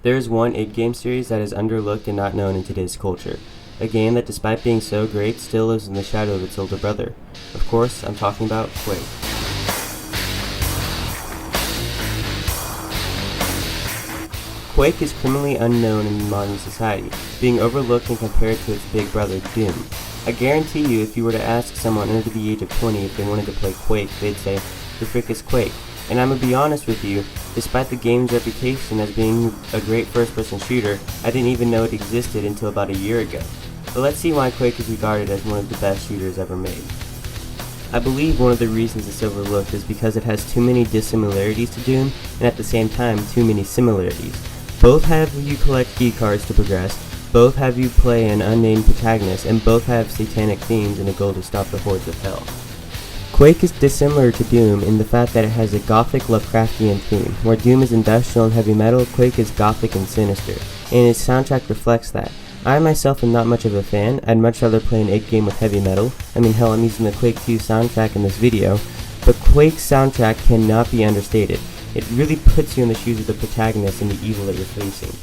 There is one 8-game series that is underlooked and not known in today's culture. A game that, despite being so great, still lives in the shadow of its older brother. Of course, I'm talking about Quake. Quake is criminally unknown in modern society, being overlooked and compared to its big brother, Doom. I guarantee you, if you were to ask someone under the age of 20 if they wanted to play Quake, they'd say, "The frick is Quake?" And I'm gonna be honest with you, despite the game's reputation as being a great first-person shooter, I didn't even know it existed until about a year ago. But let's see why Quake is regarded as one of the best shooters ever made. I believe one of the reasons it's overlooked is because it has too many dissimilarities to Doom, and at the same time, too many similarities. Both have you collect key cards to progress, both have you play an unnamed protagonist, and both have satanic themes and a goal to stop the hordes of hell. Quake is dissimilar to Doom in the fact that it has a gothic Lovecraftian theme. Where Doom is industrial and heavy metal, Quake is gothic and sinister, and its soundtrack reflects that. I myself am not much of a fan. I'd much rather play an 8-game with heavy metal. I mean, hell, I'm using the Quake 2 soundtrack in this video, but Quake's soundtrack cannot be understated. It really puts you in the shoes of the protagonist and the evil that you're facing.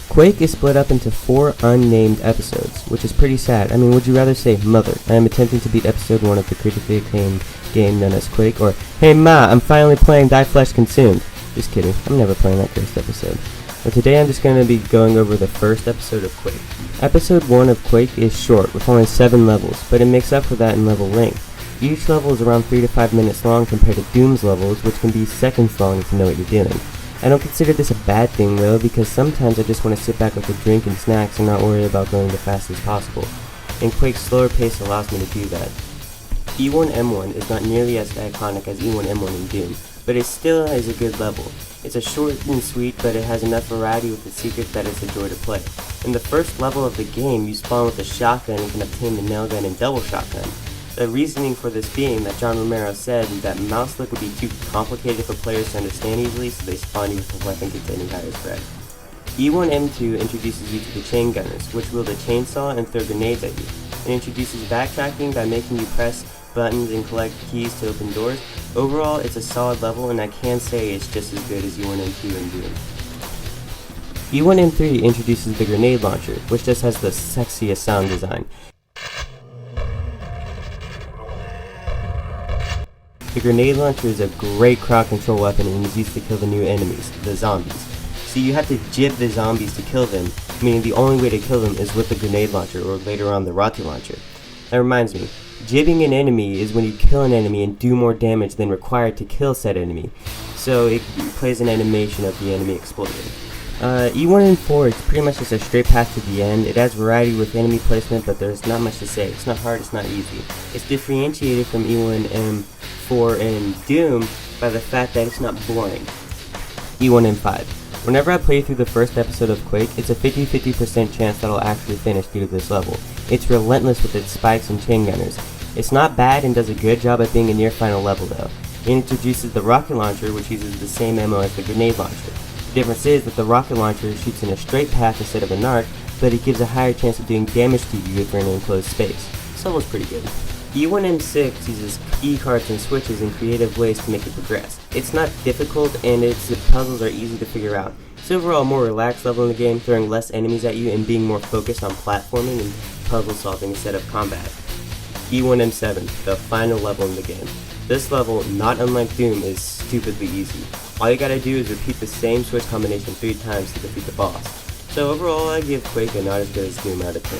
Quake is split up into 4 unnamed episodes, which is pretty sad. I mean, would you rather say, "Mother, I am attempting to beat episode 1 of the critically acclaimed game known as Quake," or "Hey Ma, I'm finally playing Thy Flesh Consumed"? Just kidding, I'm never playing that cursed episode. But today I'm just going to be going over the first episode of Quake. Episode 1 of Quake is short, with only 7 levels, but it makes up for that in level length. Each level is around 3 to 5 minutes long compared to Doom's levels, which can be seconds long if you know what you're doing. I don't consider this a bad thing though, because sometimes I just want to sit back with a drink and snacks and not worry about going the fastest possible. And Quake's slower pace allows me to do that. E1M1 is not nearly as iconic as E1M1 in Doom, but it still is a good level. It's a short and sweet, but it has enough variety with the secrets that it's a joy to play. In the first level of the game, you spawn with a shotgun and can obtain the nail gun and double shotgun. The reasoning for this being that John Romero said that mouse look would be too complicated for players to understand easily, so they spawn you with a weapon containing higher spread. E1M2 introduces you to the chain gunners, which wield a chainsaw and throw grenades at you. It introduces backtracking by making you press buttons and collect keys to open doors. Overall, it's a solid level, and I can say it's just as good as E1M2 and Doom. E1M3 introduces the grenade launcher, which just has the sexiest sound design. The grenade launcher is a great crowd control weapon and is used to kill the new enemies, the zombies. See, you have to jib the zombies to kill them, meaning the only way to kill them is with the grenade launcher or later on the rocket launcher. That reminds me, jibbing an enemy is when you kill an enemy and do more damage than required to kill said enemy. So it plays an animation of the enemy exploding. E1M4 is pretty much just a straight path to the end. It has variety with enemy placement, but there's not much to say. It's not hard, it's not easy. It's differentiated from E1M4 and Doom by the fact that it's not boring. E1M5. Whenever I play through the first episode of Quake, it's a 50-50% chance that I'll actually finish due to this level. It's relentless with its spikes and chain gunners. It's not bad and does a good job at being a near final level though. It introduces the rocket launcher, which uses the same ammo as the grenade launcher. The difference is that the rocket launcher shoots in a straight path instead of an arc, but it gives a higher chance of doing damage to you if you're in an enclosed space. This level's pretty good. E1M6 uses key cards and switches in creative ways to make it progress. It's not difficult and its puzzles are easy to figure out. It's overall a more relaxed level in the game, throwing less enemies at you and being more focused on platforming and puzzle solving instead of combat. E1M7, the final level in the game. This level, not unlike Doom, is stupidly easy. All you gotta do is repeat the same switch combination 3 times to defeat the boss. So overall, I give Quake a not as good as Doom out of 10.